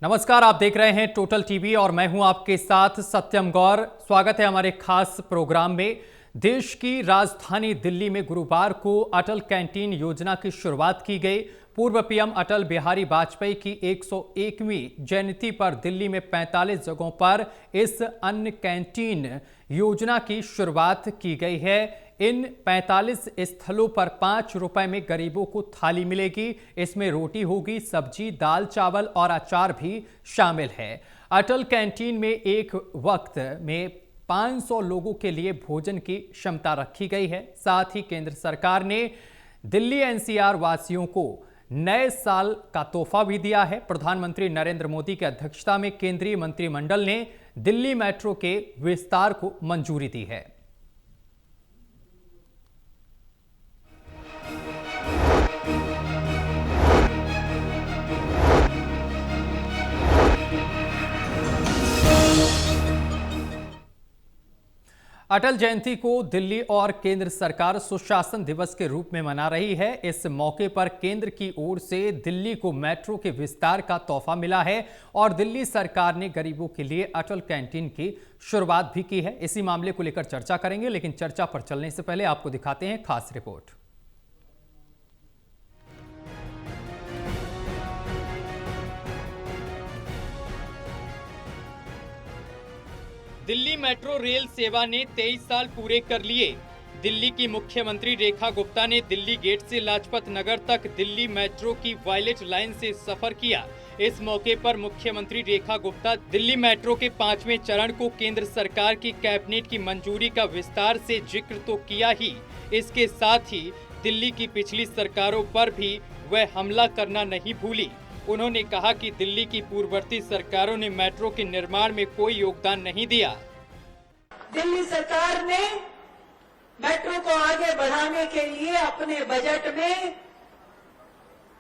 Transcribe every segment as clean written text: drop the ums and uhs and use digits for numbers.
नमस्कार, आप देख रहे हैं टोटल टीवी और मैं हूं आपके साथ सत्यम गौर। स्वागत है हमारे खास प्रोग्राम में। देश की राजधानी दिल्ली में गुरुवार को अटल कैंटीन योजना की शुरुआत की गई। पूर्व पीएम अटल बिहारी वाजपेयी की 101वीं जयंती पर दिल्ली में 45 जगहों पर इस अन्न कैंटीन योजना की शुरुआत की गई है। इन 45 स्थलों पर 5 रुपए में गरीबों को थाली मिलेगी। इसमें रोटी होगी, सब्जी, दाल, चावल और अचार भी शामिल है। अटल कैंटीन में एक वक्त में 500 लोगों के लिए भोजन की क्षमता रखी गई है। साथ ही केंद्र सरकार ने दिल्ली एनसीआर वासियों को नए साल का तोहफा भी दिया है। प्रधानमंत्री नरेंद्र मोदी की अध्यक्षता में केंद्रीय मंत्रिमंडल ने दिल्ली मेट्रो के विस्तार को मंजूरी दी है। अटल जयंती को दिल्ली और केंद्र सरकार सुशासन दिवस के रूप में मना रही है। इस मौके पर केंद्र की ओर से दिल्ली को मेट्रो के विस्तार का तोहफा मिला है और दिल्ली सरकार ने गरीबों के लिए अटल कैंटीन की शुरुआत भी की है। इसी मामले को लेकर चर्चा करेंगे, लेकिन चर्चा पर चलने से पहले आपको दिखाते हैं खास रिपोर्ट। दिल्ली मेट्रो रेल सेवा ने 23 साल पूरे कर लिए। दिल्ली की मुख्यमंत्री रेखा गुप्ता ने दिल्ली गेट से लाजपत नगर तक दिल्ली मेट्रो की वायलेट लाइन से सफर किया। इस मौके पर मुख्यमंत्री रेखा गुप्ता दिल्ली मेट्रो के 5वें चरण को केंद्र सरकार की कैबिनेट की मंजूरी का विस्तार से जिक्र तो किया ही, इसके साथ ही दिल्ली की पिछली सरकारों पर भी वह हमला करना नहीं भूली। उन्होंने कहा कि दिल्ली की पूर्ववर्ती सरकारों ने मेट्रो के निर्माण में कोई योगदान नहीं दिया। दिल्ली सरकार ने मेट्रो को आगे बढ़ाने के लिए अपने बजट में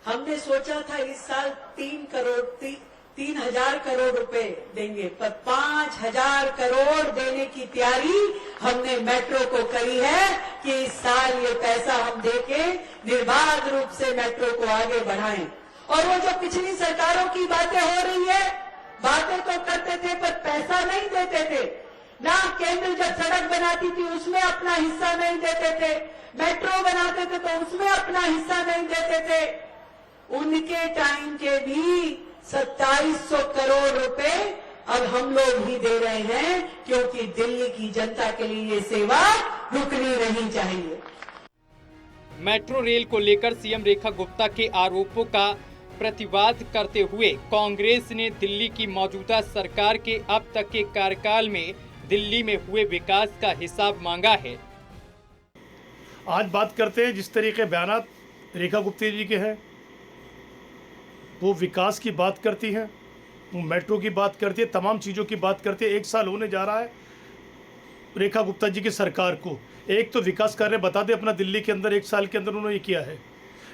हमने सोचा था इस साल 3,000 करोड़ रुपए देंगे, पर 5,000 करोड़ देने की तैयारी हमने मेट्रो को करी है कि इस साल ये पैसा हम देके निर्बाध रूप से मेट्रो को आगे बढ़ाएं। और वो जो पिछली सरकारों की बातें हो रही है, बातें तो करते थे पर पैसा नहीं देते थे ना। केंद्र जब सड़क बनाती थी उसमें अपना हिस्सा नहीं देते थे, मेट्रो बनाते थे तो उसमें अपना हिस्सा नहीं देते थे। उनके टाइम के भी 2700 करोड़ रुपए अब हम लोग ही दे रहे हैं, क्योंकि दिल्ली की जनता के लिए ये सेवा रुकनी नहीं चाहिए। मेट्रो रेल को लेकर सीएम रेखा गुप्ता के आरोपों का प्रतिवाद करते हुए कांग्रेस ने दिल्ली की मौजूदा सरकार के अब तक के कार्यकाल में दिल्ली में हुए विकास का हिसाब मांगा है। आज बात करते हैं जिस तरीके बयानात रेखा गुप्ता जी के हैं, वो विकास की बात करती हैं, वो मेट्रो की बात करती है, तमाम चीज़ों की बात करती है। 1 साल होने जा रहा है रेखा गुप्ता जी की सरकार को। एक तो विकास कार्य बता दें अपना दिल्ली के अंदर 1 साल के अंदर उन्होंने ये किया है।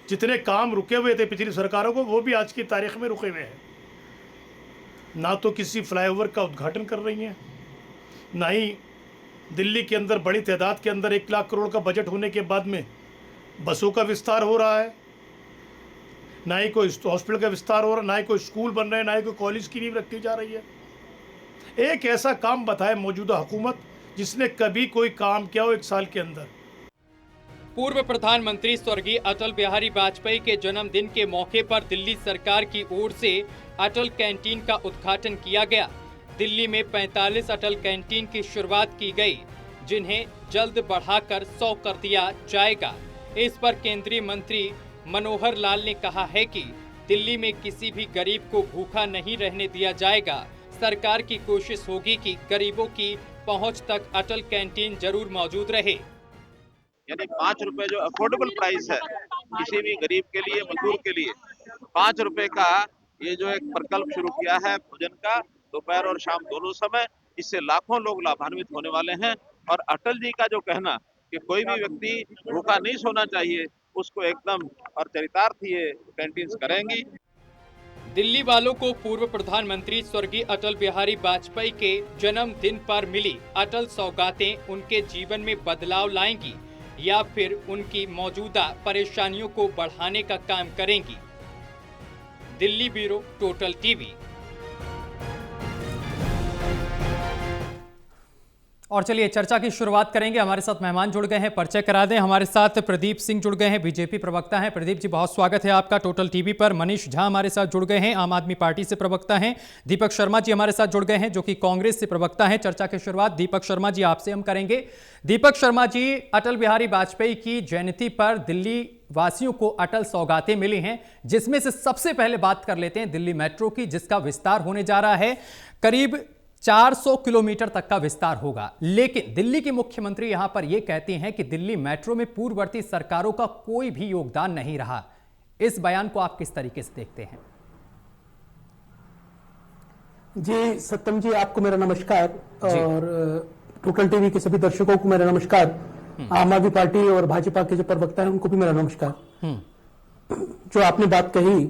जितने काम रुके हुए थे पिछली सरकारों को, वो भी आज की तारीख में रुके हुए हैं। ना तो किसी फ्लाईओवर का उद्घाटन कर रही हैं, ना ही दिल्ली के अंदर बड़ी तादाद के अंदर 1 लाख करोड़ का बजट होने के बाद में बसों का विस्तार हो रहा है, ना ही कोई हॉस्पिटल का विस्तार हो रहा है, ना ही कोई स्कूल बन रहे हैं, ना ही कोई कॉलेज की नींव रखी जा रही है। एक ऐसा काम बताए मौजूदा हुकूमत जिसने कभी कोई काम किया हो 1 साल के अंदर। पूर्व प्रधानमंत्री स्वर्गीय अटल बिहारी वाजपेयी के जन्मदिन के मौके पर दिल्ली सरकार की ओर से अटल कैंटीन का उद्घाटन किया गया। दिल्ली में 45 अटल कैंटीन की शुरुआत की गई, जिन्हें जल्द बढ़ाकर 100 कर दिया जाएगा। इस पर केंद्रीय मंत्री मनोहर लाल ने कहा है कि दिल्ली में किसी भी गरीब को भूखा नहीं रहने दिया जाएगा। सरकार की कोशिश होगी कि गरीबों की पहुंच तक अटल कैंटीन जरूर मौजूद रहे। यानी 5 रुपए जो अफोर्डेबल प्राइस है किसी भी गरीब के लिए, मजदूर के लिए, 5 रुपए का ये जो एक प्रकल्प शुरू किया है भोजन का, दोपहर और शाम दोनों समय, इससे लाखों लोग लाभान्वित होने वाले हैं। और अटल जी का जो कहना कि कोई भी व्यक्ति भूखा नहीं सोना चाहिए, उसको एकदम और चरितार्थ ये कैंटीन्स करेंगी। दिल्ली वालों को पूर्व प्रधानमंत्री स्वर्गीय अटल बिहारी वाजपेयी के जन्मदिन पर मिली अटल सौगातें उनके जीवन में बदलाव लाएंगी या फिर उनकी मौजूदा परेशानियों को बढ़ाने का काम करेंगी। Delhi bureau, total TV. और चलिए चर्चा की शुरुआत करेंगे। हमारे साथ मेहमान जुड़ गए हैं, परिचय करा दें। हमारे साथ प्रदीप सिंह जुड़ गए हैं, बीजेपी प्रवक्ता हैं। प्रदीप जी, बहुत स्वागत है आपका टोटल टीवी पर। मनीष झा हमारे साथ जुड़ गए हैं, आम आदमी पार्टी से प्रवक्ता हैं। दीपक शर्मा जी हमारे साथ जुड़ गए हैं, जो कि कांग्रेस से प्रवक्ता हैं। चर्चा की शुरुआत दीपक शर्मा जी आपसे हम करेंगे। दीपक शर्मा जी, अटल बिहारी वाजपेयी की जयंती पर दिल्ली वासियों को अटल सौगातें मिली हैं, जिसमें से सबसे पहले बात कर लेते हैं दिल्ली मेट्रो की, जिसका विस्तार होने जा रहा है। करीब 400 किलोमीटर तक का विस्तार होगा। लेकिन दिल्ली के मुख्यमंत्री यहां पर यह कहते हैं कि दिल्ली मेट्रो में पूर्ववर्ती सरकारों का कोई भी योगदान नहीं रहा। इस बयान को आप किस तरीके से देखते हैं? जी सत्यम जी, आपको मेरा नमस्कार और टोटल टीवी के सभी दर्शकों को मेरा नमस्कार। आम आदमी पार्टी और भाजपा के जो प्रवक्ता हैं उनको भी मेरा नमस्कार। जो आपने बात कही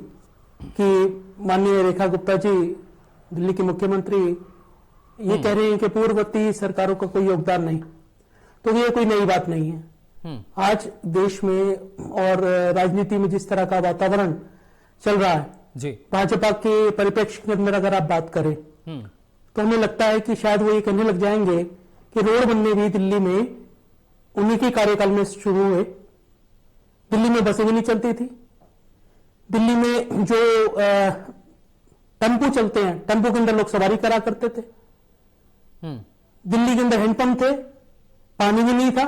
कि माननीय रेखा गुप्ता जी, दिल्ली के मुख्यमंत्री, ये कह रहे हैं कि पूर्ववर्ती सरकारों का कोई योगदान नहीं, तो ये कोई नई बात नहीं है। आज देश में और राजनीति में जिस तरह का वातावरण चल रहा है जी, भाजपा के परिप्रेक्ष्य के अंदर अगर आप बात करें तो हमें लगता है कि शायद वो ये कहने लग जाएंगे कि रोड बनने भी दिल्ली में उन्हीं के कार्यकाल में शुरू हुए। दिल्ली में बसें भी नहीं चलती थी। दिल्ली में जो टेम्पो चलते हैं, टेम्पो के अंदर लोग सवारी करा करते थे। दिल्ली के अंदर हैंडपंप थे, पानी भी नहीं था,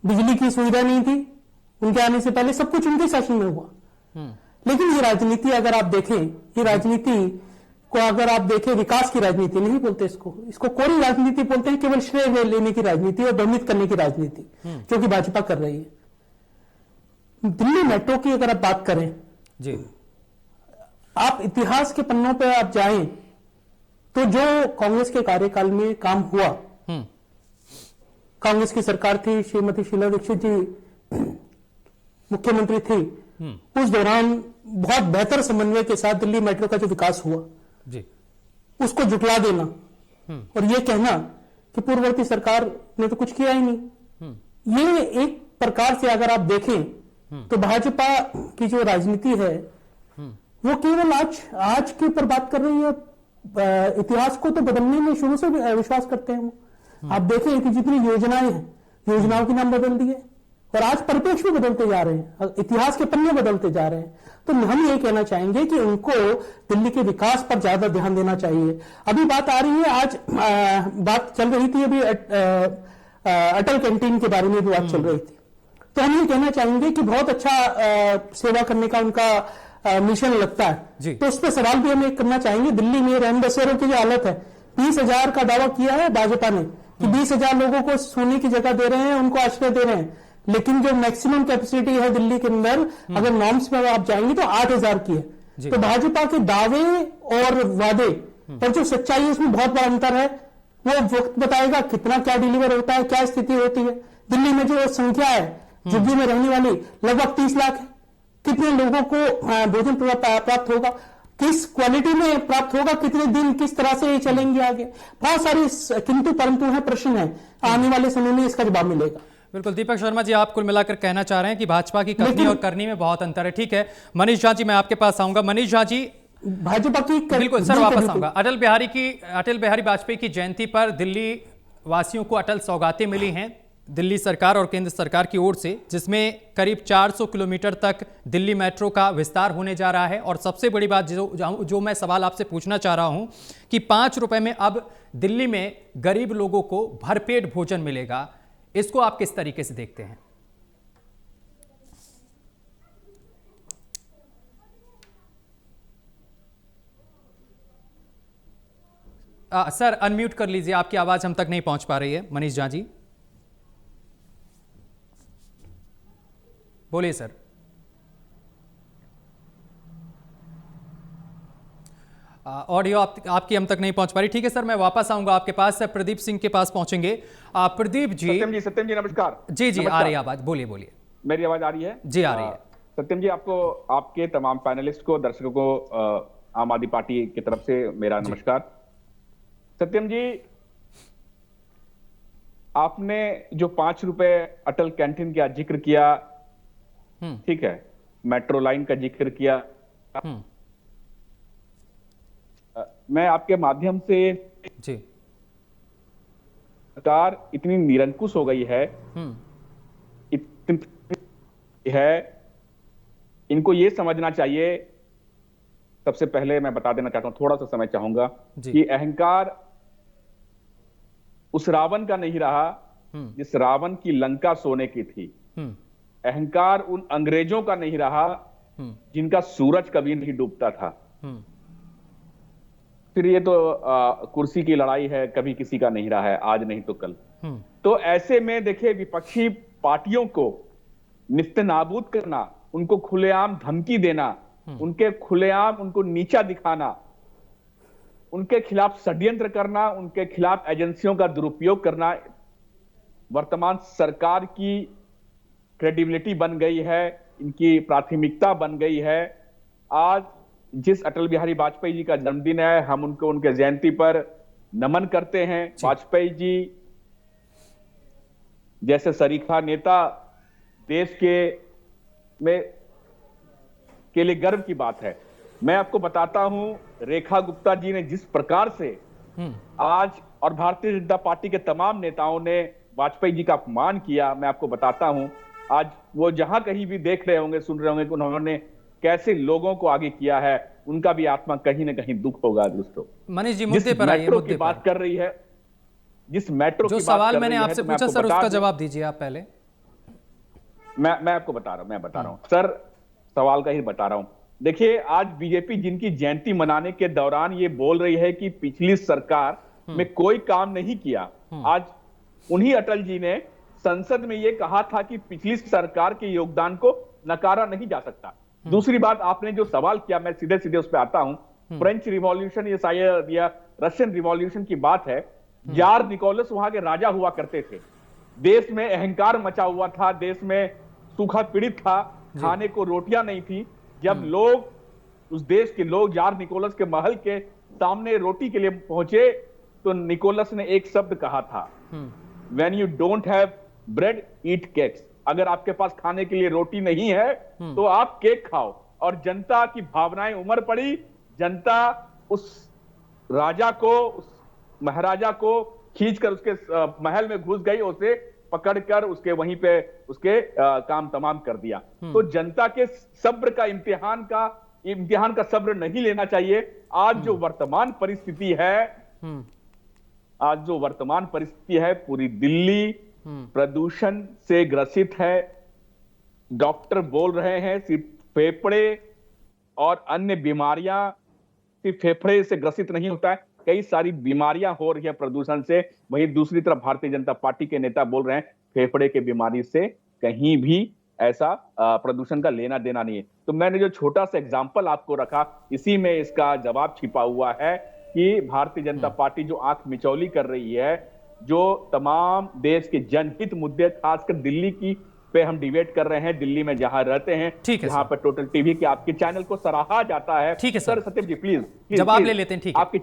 बिजली की सुविधा नहीं थी। उनके आने से पहले सब कुछ उनके शासन में हुआ। लेकिन ये राजनीति अगर आप देखें, ये राजनीति को अगर आप देखें, विकास की राजनीति नहीं बोलते इसको कोरी राजनीति बोलते हैं। केवल श्रेय लेने की राजनीति और भ्रमित करने की राजनीति जो कि भाजपा कर रही है। दिल्ली मेट्रो की अगर आप बात करें जी, आप इतिहास के पन्नों पर आप जाएं तो जो कांग्रेस के कार्यकाल में काम हुआ, कांग्रेस की सरकार थी, श्रीमती शीला दीक्षित जी मुख्यमंत्री थी, उस दौरान बहुत बेहतर समन्वय के साथ दिल्ली मेट्रो का जो विकास हुआ जी, उसको जुटला देना और ये कहना कि पूर्ववर्ती सरकार ने तो कुछ किया ही नहीं, ये एक प्रकार से अगर आप देखें तो भाजपा की जो राजनीति है वो केवल आज के ऊपर बात कर रही है। इतिहास को तो बदलने में शुरू से विश्वास करते हैं वो। आप देखें कि जितनी योजनाएं हैं, योजनाओं के नाम बदल दिए और आज परिप्रेक्ष्य भी बदलते जा रहे हैं, इतिहास के पन्ने बदलते जा रहे हैं। तो हम ये कहना चाहेंगे कि उनको दिल्ली के विकास पर ज्यादा ध्यान देना चाहिए। अभी बात आ रही है, आज बात चल रही थी, अभी अटल कैंटीन के बारे में भी बात चल रही थी। तो हम ये कहना चाहेंगे कि बहुत अच्छा सेवा करने का उनका मिशन लगता है। तो उस पर सवाल भी हम एक करना चाहेंगे। दिल्ली में रैन बसेरों की जो हालत है, 20,000 का दावा किया है भाजपा ने कि 20,000 लोगों को सोने की जगह दे रहे हैं, उनको आश्रय दे रहे हैं, लेकिन जो मैक्सिमम कैपेसिटी है दिल्ली के अंदर, अगर नॉर्म्स में आप जाएंगे तो 8,000 की है। तो भाजपा के दावे और वादे और जो सच्चाई है उसमें बहुत बड़ा अंतर है। वो वक्त बताएगा कितना क्या डिलीवर होता है, क्या स्थिति होती है। दिल्ली में जो संख्या है झुग्गी में रहने वाली लगभग 30 लाख है। कितने लोगों को भोजन प्राप्त होगा, किस क्वालिटी में प्राप्त होगा, कितने दिन किस तरह से चलेंगे आगे, बहुत सारी किंतु परंतु है, प्रश्न है। आने वाले समय में इसका जवाब मिलेगा। बिल्कुल। दीपक शर्मा जी, आप कुल मिलाकर कहना चाह रहे हैं कि भाजपा की कथनी और करनी में बहुत अंतर है। ठीक है, मनीष झा जी मैं आपके पास आऊंगा। मनीष झा जी, भाजपा की बिल्कुल सर वापस आऊंगा। अटल बिहारी वाजपेयी की जयंती पर दिल्ली वासियों को अटल सौगातें मिली हैं दिल्ली सरकार और केंद्र सरकार की ओर से, जिसमें करीब 400 किलोमीटर तक दिल्ली मेट्रो का विस्तार होने जा रहा है। और सबसे बड़ी बात जो मैं सवाल आपसे पूछना चाह रहा हूं कि 5 रुपए में अब दिल्ली में गरीब लोगों को भरपेट भोजन मिलेगा, इसको आप किस तरीके से देखते हैं? सर अनम्यूट कर लीजिए, आपकी आवाज हम तक नहीं पहुंच पा रही है। मनीष झा जी बोलिए सर। ऑडियो आपकी हम तक नहीं पहुंच पा रही। ठीक है सर, मैं वापस आऊंगा आपके पास। प्रदीप सिंह के पास पहुंचेंगे। प्रदीप जी। सत्यम जी नमस्कार। जी नमस्कार। आ रही है आवाज, बोलिए। मेरी आवाज आ रही है? जी आ रही है। सत्यम जी, आपको, आपके तमाम पैनलिस्ट को, दर्शकों को आम आदमी पार्टी की तरफ से मेरा नमस्कार। सत्यम जी, आपने जो 5 रुपए अटल कैंटीन का जिक्र किया, ठीक है, मेट्रो लाइन का जिक्र किया, मैं आपके माध्यम से जी सरकार इतनी निरंकुश हो गई है, इतनी है, इनको ये समझना चाहिए। सबसे पहले मैं बता देना चाहता हूं, थोड़ा सा समय चाहूंगा कि अहंकार उस रावण का नहीं रहा जिस रावण की लंका सोने की थी। अहंकार उन अंग्रेजों का नहीं रहा जिनका सूरज कभी नहीं डूबता था। फिर ये तो कुर्सी की लड़ाई है, कभी किसी का नहीं रहा है, आज नहीं तो कल। तो ऐसे में देखिए, विपक्षी पार्टियों को निस्तेनाबूद करना, उनको खुलेआम धमकी देना, उनके खुलेआम उनको नीचा दिखाना, उनके खिलाफ षड्यंत्र करना, उनके खिलाफ एजेंसियों का दुरुपयोग करना वर्तमान सरकार की क्रेडिबिलिटी बन गई है, इनकी प्राथमिकता बन गई है। आज जिस अटल बिहारी वाजपेयी जी का जन्मदिन है, हम उनको उनके जयंती पर नमन करते हैं। वाजपेयी जी जैसे सरीखा नेता देश के लिए गर्व की बात है। मैं आपको बताता हूं, रेखा गुप्ता जी ने जिस प्रकार से आज और भारतीय जनता पार्टी के तमाम नेताओं ने वाजपेयी जी का अपमान किया, मैं आपको बताता हूं, आज वो जहां कहीं भी देख रहे होंगे, सुन रहे होंगे कि उन्होंने कैसे लोगों को आगे किया है, उनका भी आत्मा कहीं ना कहीं दुख होगा। दोस्तों, मनीष जी, मुद्दे पर आइए। मेट्रो की बात कर रही है, जिस मेट्रो जो की बात सवाल कर मैंने रही है, आपसे तो मैं पूछा आपको सर, बता उसका दूं। जवाब दीजिए आप पहले। मैं आपको बता रहा हूं सर, सवाल का ही बता रहा हूं। देखिए, आज बीजेपी जिनकी जयंती मनाने के दौरान ये बोल रही है कि पिछली सरकार में कोई काम नहीं किया, आज उन्हीं अटल जी ने संसद में ये कहा था कि पिछली सरकार के योगदान को नकारा नहीं जा सकता। दूसरी बात, आपने जो सवाल किया, मैं सीधे सीधे उस पर आता हूं। फ्रेंच रिवॉल्यूशन या शायद या रशियन रिवॉल्यूशन की बात है। जार निकोलस वहां के राजा हुआ करते थे। देश में अहंकार मचा हुआ था, देश में सूखा पीड़ित था, खाने को रोटियां नहीं थी। जब लोग, उस देश के लोग जार निकोलस के महल के सामने रोटी के लिए पहुंचे, तो निकोलस ने एक शब्द कहा था, when you don't have bread eat cakes. अगर आपके पास खाने के लिए रोटी नहीं है तो आप केक खाओ। और जनता की भावनाएं उमड़ पड़ी, जनता उस राजा को, उस महाराजा को खींचकर उसके महल में घुस गई, उसे पकड़कर उसके वहीं पे उसके काम तमाम कर दिया। तो जनता के सब्र का इम्तिहान का सब्र नहीं लेना चाहिए। आज जो वर्तमान परिस्थिति है, पूरी दिल्ली प्रदूषण से ग्रसित है। डॉक्टर बोल रहे हैं सिर्फ फेफड़े और अन्य बीमारियां, सिर्फ फेफड़े से ग्रसित नहीं होता है, कई सारी बीमारियां हो रही है प्रदूषण से। वहीं दूसरी तरफ भारतीय जनता पार्टी के नेता बोल रहे हैं फेफड़े के बीमारी से कहीं भी ऐसा प्रदूषण का लेना देना नहीं है। तो मैंने जो छोटा सा एग्जांपल आपको रखा, इसी में इसका जवाब छिपा हुआ है कि भारतीय जनता पार्टी जो आंख मिचौली कर रही है, जो तमाम देश के जनहित मुद्दे, खासकर दिल्ली की पे हम डिबेट कर रहे हैं, दिल्ली में जहां रहते हैं, जहां पर टोटल टीवी के आपके चैनल को सराहा जाता है। ठीक है सर, सत्यम जी प्लीज जवाब ले लेते हैं। ठीक है, आपके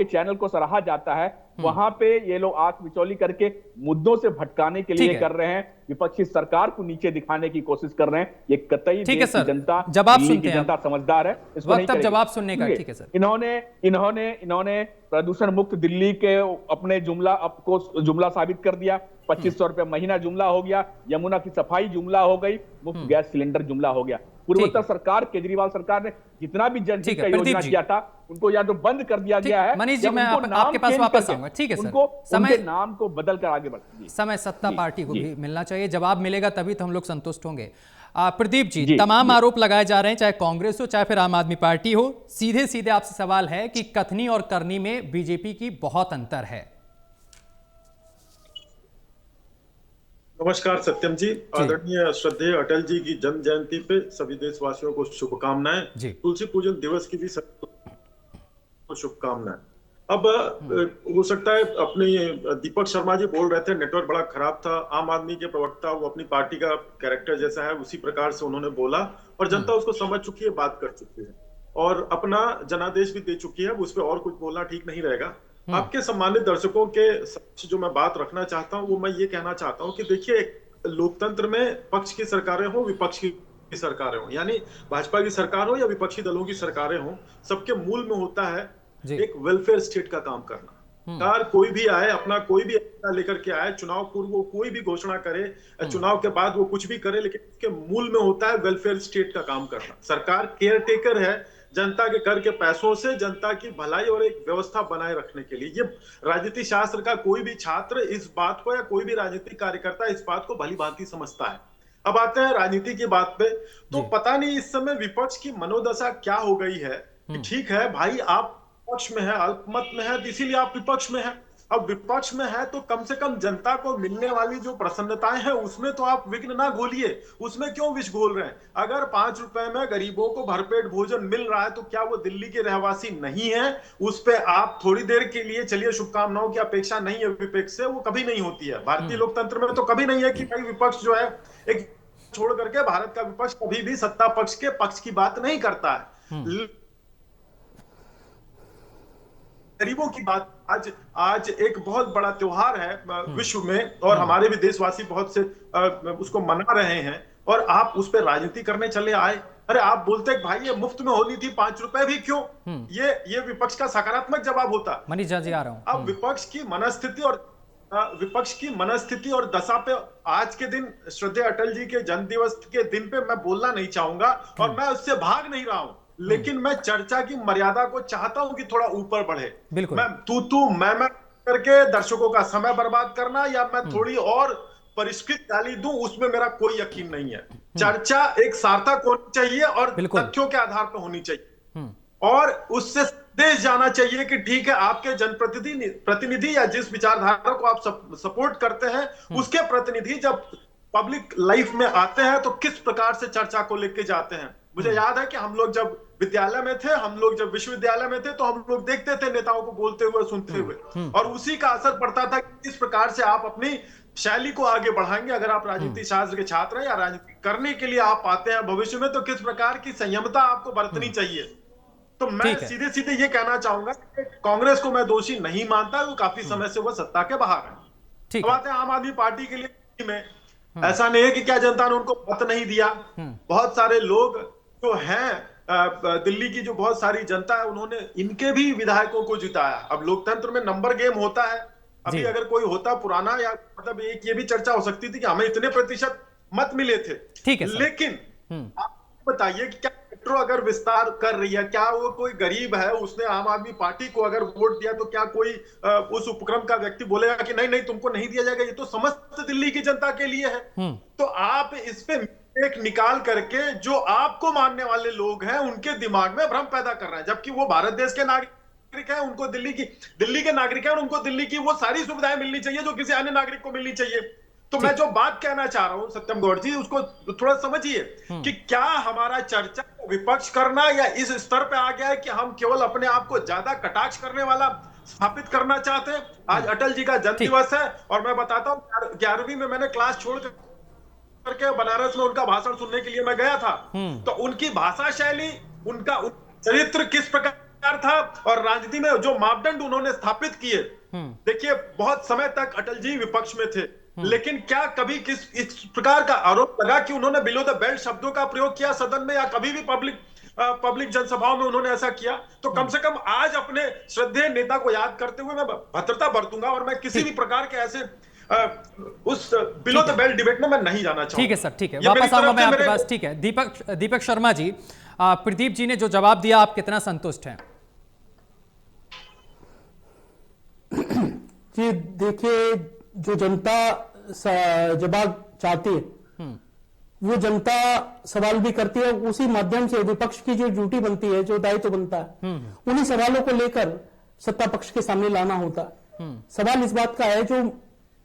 चैनल को सराहा जाता है, वहां पे ये लोग आंख मिचौली करके मुद्दों से भटकाने के लिए कर रहे हैं, विपक्षी सरकार को नीचे दिखाने की कोशिश कर रहे हैं। ये कतई ठीक है सर, जनता, जवाब दिल्ली सुनते की हैं, जनता समझदार है, इसको वक्त नहीं अब करेगी। जवाब सुनने का। ठीक है सर, इन्होंने प्रदूषण मुक्त दिल्ली के अपने जुमला साबित कर दिया। 2500 रुपए महीना जुमला हो गया, यमुना की सफाई जुमला हो गई, मुफ्त गैस सिलेंडर जुमला हो गया। पूर्वोत्तर सरकार, केजरीवाल सरकार ने जितना भी जनहित का योजना किया था, उनको या तो बंद कर दिया गया है। मनीष जी, मैं आपके पास वापस आऊंगा। ठीक है सर, उनके नाम को बदल कर आगे बढ़ समय सत्ता पार्टी को भी मिलना चाहिए, जवाब मिलेगा तभी तो हम लोग संतुष्ट होंगे। प्रदीप जी, तमाम आरोप लगाए जा रहे हैं, चाहे कांग्रेस हो चाहे फिर आम आदमी पार्टी हो। सीधे सीधे आपसे सवाल है कि कथनी और करनी में बीजेपी की बहुत अंतर है। नमस्कार सत्यम जी, आदरणीय श्रद्धेय अटल जी की जन्म जयंती पे सभी देशवासियों को शुभकामनाएं। तुलसी पूजन दिवस की भी सबको शुभकामनाएं। अब हो सकता है, अपने दीपक शर्मा जी बोल रहे थे नेटवर्क बड़ा खराब था, आम आदमी के प्रवक्ता, वो अपनी पार्टी का कैरेक्टर जैसा है उसी प्रकार से उन्होंने बोला और जनता उसको समझ चुकी है, बात कर चुकी है और अपना जनादेश भी दे चुकी है। उस पर और कुछ बोलना ठीक नहीं रहेगा। आपके सम्मानित दर्शकों के साथ जो मैं बात रखना चाहता हूं, वो मैं ये कहना चाहता हूं कि देखिए, लोकतंत्र में पक्ष की सरकारें हो, विपक्ष की सरकारें हो, यानी भाजपा की सरकार हो या विपक्षी दलों की सरकारें हो, सबके मूल में होता है एक वेलफेयर स्टेट का काम करना। सरकार कोई भी आए, अपना कोई भी एजेंडा लेकर के आए, चुनाव पूर्व वो कोई भी घोषणा करे, चुनाव के बाद वो कुछ भी करे, लेकिन उसके मूल में होता है वेलफेयर स्टेट का काम करना। सरकार केयर टेकर है जनता के कर के पैसों से जनता की भलाई और एक व्यवस्था बनाए रखने के लिए। ये राजनीति शास्त्र का कोई भी छात्र इस बात को, या कोई भी राजनीतिक कार्यकर्ता इस बात को भली भांति समझता है। अब आते हैं राजनीति की बात पे, तो पता नहीं इस समय विपक्ष की मनोदशा क्या हो गई है कि ठीक है भाई, आप विपक्ष में है, अल्पमत में है, इसीलिए आप विपक्ष में है। अब विपक्ष में है तो कम से कम जनता को मिलने वाली जो प्रसन्नताएं हैं उसमें तो आप विघ्न ना घोलिए, उसमें क्यों विष घोल रहे हैं? अगर 5 रुपए में गरीबों को भरपेट भोजन मिल रहा है तो क्या वो दिल्ली के रहवासी नहीं है? उस पे आप थोड़ी देर के लिए चलिए, शुभकामनाओं की अपेक्षा नहीं है विपक्ष से, वो कभी नहीं होती है। भारतीय लोकतंत्र में तो कभी नहीं है कि भाई विपक्ष जो है, एक छोड़ करके भारत का विपक्ष कभी भी सत्ता पक्ष के पक्ष की बात नहीं करता है। गरीबों की बात आज एक बहुत बड़ा त्योहार है विश्व में, और हमारे भी देशवासी बहुत से उसको मना रहे हैं, और आप उस पर राजनीति करने चले आए। अरे आप बोलते हैं भाई ये मुफ्त में होनी थी, 5 रुपए भी क्यों? ये विपक्ष का सकारात्मक जवाब होता। मनीष जी आ रहा हूं। अब विपक्ष की मनस्थिति और दशा पे आज के दिन, श्रद्धेय अटल जी के जन्मदिवस के दिन पे मैं बोलना नहीं चाहूंगा, और मैं उससे भाग नहीं रहा हूं, लेकिन मैं चर्चा की मर्यादा को चाहता हूं कि थोड़ा ऊपर बढ़े। बिल्कुल। मैं तू मैं करके दर्शकों का समय बर्बाद करना, या मैं थोड़ी और परिष्कृत गाली दूं, उसमें मेरा कोई यकीन नहीं है। चर्चा एक सार्थक होनी चाहिए और तथ्यों के आधार पर होनी चाहिए, और उससे देश जाना चाहिए कि ठीक है, आपके जनप्रतिनिधि या जिस विचारधारा को आप सपोर्ट करते हैं उसके प्रतिनिधि जब पब्लिक लाइफ में आते हैं तो किस प्रकार से चर्चा को लेके जाते हैं। मुझे याद है कि हम लोग जब विद्यालय में थे, हम लोग जब विश्वविद्यालय में थे, तो हम लोग देखते थे नेताओं को बोलते हुए, सुनते हुए, और उसी का असर पड़ता था कि किस प्रकार से आप अपनी शैली को आगे बढ़ाएंगे। अगर आप राजनीति शास्त्र के छात्र हैं या राजनीति करने के लिए आप आते हैं भविष्य में, तो किस प्रकार की संयमता आपको बरतनी चाहिए। तो मैं सीधे सीधे ये कहना चाहूंगा कि कांग्रेस को मैं दोषी नहीं मानता, वो काफी समय से वो सत्ता के बाहर है। अब आते हैं आम आदमी पार्टी के लिए में, ऐसा नहीं है कि क्या जनता ने उनको मत नहीं दिया। बहुत सारे लोग जो हैं दिल्ली की, जो बहुत सारी जनता है, उन्होंने इनके भी विधायकों को जिताया। अब लोकतंत्र में नंबर गेम होता है। अभी अगर कोई होता पुराना, या मतलब एक ये भी चर्चा हो सकती थी कि हमें इतने प्रतिशत मत मिले थे, ठीक है, लेकिन आप बताइए कि क्या मेट्रो अगर विस्तार कर रही है, क्या वो कोई गरीब है, उसने आम आदमी पार्टी को अगर वोट दिया, तो क्या कोई उस उपक्रम का व्यक्ति बोलेगा कि नहीं नहीं तुमको नहीं दिया जाएगा, ये तो समस्त दिल्ली की जनता के लिए है। तो आप इस पे एक निकाल करके जो आपको मानने वाले लोग हैं उनके दिमाग में भ्रम पैदा कर रहे हैं, जबकि वो भारत देश के नागरिक है, उनको दिल्ली के नागरिक है, और उनको दिल्ली की वो सारी सुविधाएं मिलनी चाहिए जो किसी अन्य नागरिक को मिलनी चाहिए। तो मैं जो बात कहना चाह रहा हूं सत्यम गौड़ जी, उसको थोड़ा समझिए कि क्या हमारा चर्चा विपक्ष करना या इस स्तर पे आ गया है कि हम केवल अपने आप को ज्यादा कटाक्ष करने वाला स्थापित करना चाहते हैं। आज अटल जी का जन्मदिवस है, और मैं बताता हूं 11वीं में मैंने क्लास छोड़ करके बनारस में उनका भाषण सुनने के लिए मैं गया था। तो उनकी भाषा शैली, उनका चरित्र किस प्रकार था, और राजनीति में जो मापदंड उन्होंने स्थापित किए, देखिए बहुत समय तक अटल जी विपक्ष में थे, लेकिन क्या कभी इस प्रकार का आरोप लगा कि उन्होंने बिलो द बेल्ट शब्दों का प्रयोग किया सदन में, या कभी भी पब्लिक जनसभाओं में उन्होंने ऐसा किया? तो कम से कम आज अपने श्रद्धेय नेता को याद करते हुए मैं भद्रता बरतूंगा, और मैं किसी भी प्रकार के ऐसे उस बिलो द बेल्ट डिबेट में मैं नहीं जाना चाहूंगा। ठीक है सर, ठीक है, वापस आऊंगा मैं आपके पास। ठीक है, दीपक शर्मा जी, प्रदीप जी ने जो जवाब दिया, आप कितना संतुष्ट हैं? जी देखिए, जो जनता जवाब चाहती है वो जनता सवाल भी करती है, उसी माध्यम से विपक्ष की जो ड्यूटी बनती है, जो दायित्व बनता है, उन्हीं सवालों को लेकर सत्ता पक्ष के सामने लाना होता है। सवाल इस बात का है, जो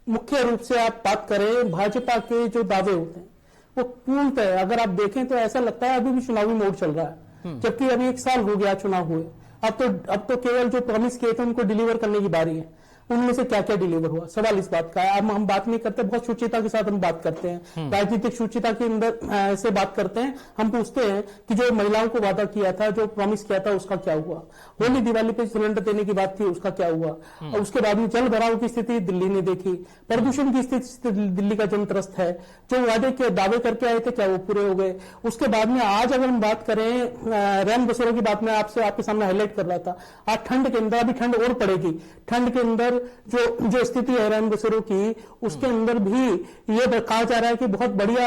मुख्य रूप से आप बात करें भाजपा के जो दावे होते हैं वो पूर्णतः अगर आप देखें तो ऐसा लगता है अभी भी चुनावी मोड चल रहा है, जबकि अभी 1 साल हो गया चुनाव हुए। अब तो केवल जो प्रॉमिस किए थे उनको डिलीवर करने की बारी है। उनमें से क्या क्या डिलीवर हुआ। सवाल इस बात का है। अब हम बात नहीं करते, बहुत शुचिता के साथ हम बात करते हैं, राजनीतिक शुचिता के अंदर से बात करते हैं। हम पूछते हैं कि जो महिलाओं को वादा किया था, जो प्रॉमिस किया था, उसका क्या हुआ। होली दिवाली पे सिलेंडर देने की बात थी, उसका क्या हुआ। और उसके बाद में जल भराव की स्थिति दिल्ली ने देखी, प्रदूषण की स्थिति दिल्ली का जन त्रस्त है। जो वादे के दावे करके आए थे, क्या वो पूरे हो गए। उसके बाद में आज अगर हम बात करें रैन बसेरों की बात, मैं आपके सामने हाईलाइट कर रहा था। आज ठंड के अंदर, अभी ठंड और पड़ेगी, ठंड के अंदर जो स्थिति है रैन बसेरों की, उसके अंदर भी ये कहा जा रहा है कि बहुत बढ़िया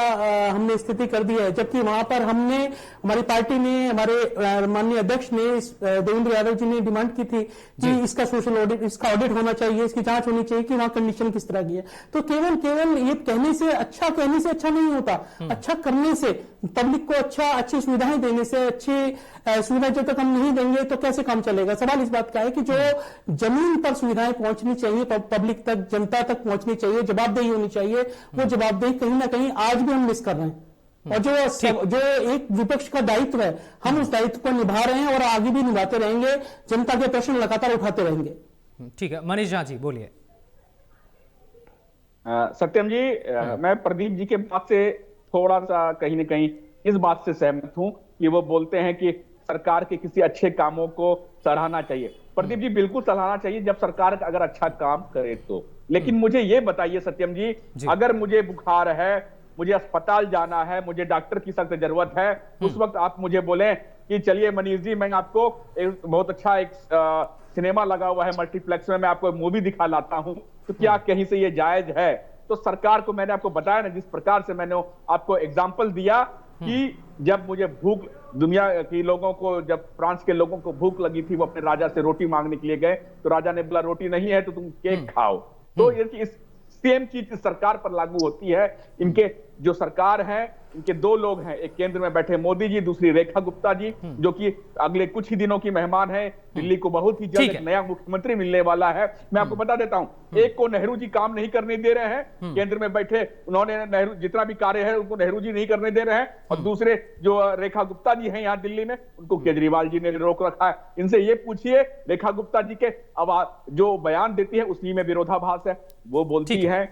हमने स्थिति कर दी है। जबकि वहां पर हमारी पार्टी ने, हमारे माननीय अध्यक्ष ने, देवेंद्र यादव जी ने डिमांड की थी कि इसका सोशल ऑडिट, इसका ऑडिट होना चाहिए, इसकी जांच होनी चाहिए कि वहां कंडीशन किस तरह की है। तो केवल ये कहने से अच्छा नहीं होता, अच्छा करने से, पब्लिक को अच्छी सुविधाएं देने से, अच्छी सुविधाएं जब तक हम नहीं देंगे तो कैसे काम चलेगा। सवाल इस बात का है कि जो जमीन पर सुविधाएं पहुंचनी चाहिए, पब्लिक तक, जनता तक पहुंचनी चाहिए, जवाबदेही होनी चाहिए, वो जवाबदेही कहीं ना कहीं आज भी हम मिस कर रहे हैं। और जो एक विपक्ष का दायित्व है, हम उस दायित्व को निभा रहे हैं और आगे भी निभाते रहेंगे, जनता के प्रश्न लगातार उठाते रहेंगे। ठीक है, मनीष झा जी बोलिए। सत्यम जी, मैं प्रदीप जी के बात से थोड़ा सा कहीं ना कहीं इस बात से सहमत हूं कि वो बोलते हैं कि सरकार के किसी अच्छे कामों को सराहना चाहिए। प्रदीप जी, बिल्कुल सराहना चाहिए जब सरकार अगर अच्छा काम करे तो। लेकिन मुझे ये बताइए सत्यम जी, अगर मुझे बुखार है, मुझे अस्पताल जाना है, मुझे डॉक्टर की सख्त जरूरत है, उस वक्त आप मुझे बोले कि चलिए मनीष जी, मैं आपको एक बहुत अच्छा सिनेमा लगा हुआ है मल्टीप्लेक्स में, मैं आपको मूवी दिखा लाता हूं, तो क्या कहीं से ये जायज है। तो सरकार को मैंने आपको बताया ना, जिस प्रकार से मैंने आपको एग्जाम्पल दिया कि जब मुझे भूख, दुनिया के लोगों को, जब फ्रांस के लोगों को भूख लगी थी, वो अपने राजा से रोटी मांगने के लिए गए, तो राजा ने बोला रोटी नहीं है तो तुम केक खाओ। तो इस सेम चीज सरकार पर लागू होती है। इनके जो सरकार है, इनके दो लोग हैं, एक केंद्र में बैठे मोदी जी, दूसरी रेखा गुप्ता जी, जो कि अगले कुछ ही दिनों की मेहमान है। दिल्ली को बहुत ही जल्द एक नया मुख्यमंत्री मिलने वाला है। मैं आपको बता देता हूं, एक को नेहरू जी काम नहीं करने दे रहे हैं, केंद्र में बैठे, उन्होंने नेहरू जितना भी कार्य है उनको नेहरू जी नहीं करने दे रहे हैं, और दूसरे जो रेखा गुप्ता जी हैं यहाँ दिल्ली में, उनको केजरीवाल जी ने रोक रखा है। इनसे ये पूछिए, रेखा गुप्ता जी के आवाज जो बयान देती है उसी में विरोधाभास है। वो बोलती है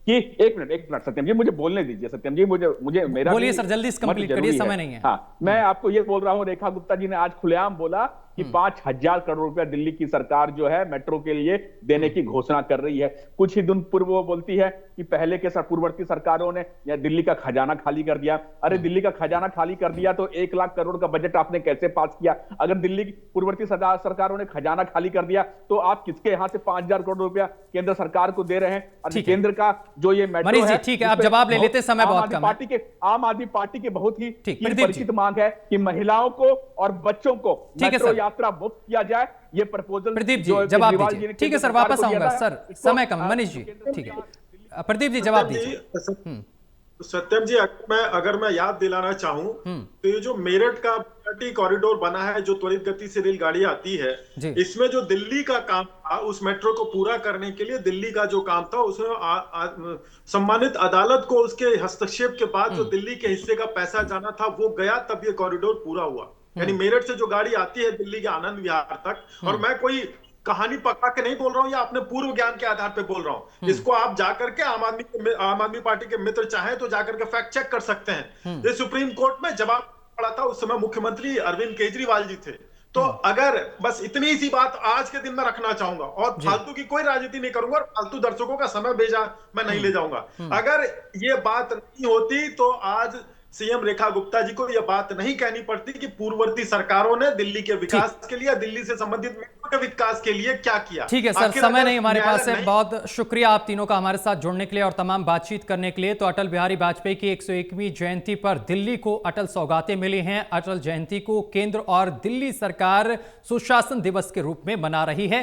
कि एक मिनट सत्यम जी, मुझे बोलने दीजिए। सत्यम जी, मुझे मेरा बोलिए सर, जल्दी से कंप्लीट करिए, समय नहीं है। हाँ, मैं आपको ये बोल रहा हूँ, रेखा गुप्ता जी ने आज खुलेआम बोला कि 5,000 करोड़ रुपया दिल्ली की सरकार जो है मेट्रो के लिए देने की घोषणा कर रही है। कुछ ही दिन पूर्व वो बोलती है कि पहले के पूर्ववर्ती सरकारों ने या दिल्ली का खजाना खाली कर दिया। अरे दिल्ली का खजाना खाली कर दिया तो 1 लाख करोड़ का बजट आपने कैसे पास किया? अगर दिल्ली की पूर्ववर्ती सरकारों ने खजाना खाली कर दिया तो आप किसके यहाँ से 5,000 करोड़ रुपया केंद्र सरकार को दे रहे हैं? और केंद्र का जो ये मेट्रो है, ठीक है, आप जवाब ले लेते, समय बहुत कम है। आम आदमी पार्टी के बहुत ही परिचित मांग है कि महिलाओं को और बच्चों को मेट्रो यात्रा मुक्त किया जाए। ये प्रपोजल प्रदीप जी जवाब दीजिए। ठीक है सर, वापस आऊंगा सर, समय कम। मनीष जी ठीक है, प्रदीप जी जवाब दीजिए। सत्यम जी, अगर मैं याद दिलाना चाहूं तो ये जो मेरठ का कॉरिडोर बना है, जो त्वरित गति से रेलगाड़ी आती है, इसमें जो दिल्ली का काम था, उस मेट्रो को पूरा करने के लिए दिल्ली का जो काम था, उसमें सम्मानित अदालत को उसके हस्तक्षेप के बाद जो दिल्ली के हिस्से का पैसा जाना था वो गया, तब ये कॉरिडोर पूरा हुआ। यानी मेरठ से जो गाड़ी आती है दिल्ली के आनंद विहार तक, और मैं कोई कहानी पका के नहीं बोल रहा हूं या अपने पूर्व ज्ञान के आधार पे बोल रहा हूं, इसको आप जाकर के आम आदमी पार्टी के मित्र चाहे तो जाकर के फैक्ट चेक कर सकते हैं। ये सुप्रीम कोर्ट में जवाब पड़ा था, उस समय मुख्यमंत्री अरविंद केजरीवाल जी थे। तो अगर बस इतनी सी बात आज के दिन में रखना चाहूंगा, और फालतू की कोई राजनीति नहीं करूंगा, और फालतू दर्शकों का समय भेजा मैं नहीं ले जाऊंगा। अगर ये बात नहीं होती तो आज सीएम रेखा गुप्ता जी को यह बात नहीं कहनी पड़ती कि पूर्ववर्ती सरकारों ने दिल्ली के विकास के लिए, दिल्ली से संबंधित मेट्रो के विकास के लिए क्या किया। ठीक है सर, समय नहीं हमारे पास है। बहुत शुक्रिया आप तीनों का हमारे साथ जुड़ने के लिए और तमाम बातचीत करने के लिए। तो अटल बिहारी वाजपेयी की 101वीं जयंती पर दिल्ली को अटल सौगातें मिली हैं। अटल जयंती को केंद्र और दिल्ली सरकार सुशासन दिवस के रूप में मना रही है।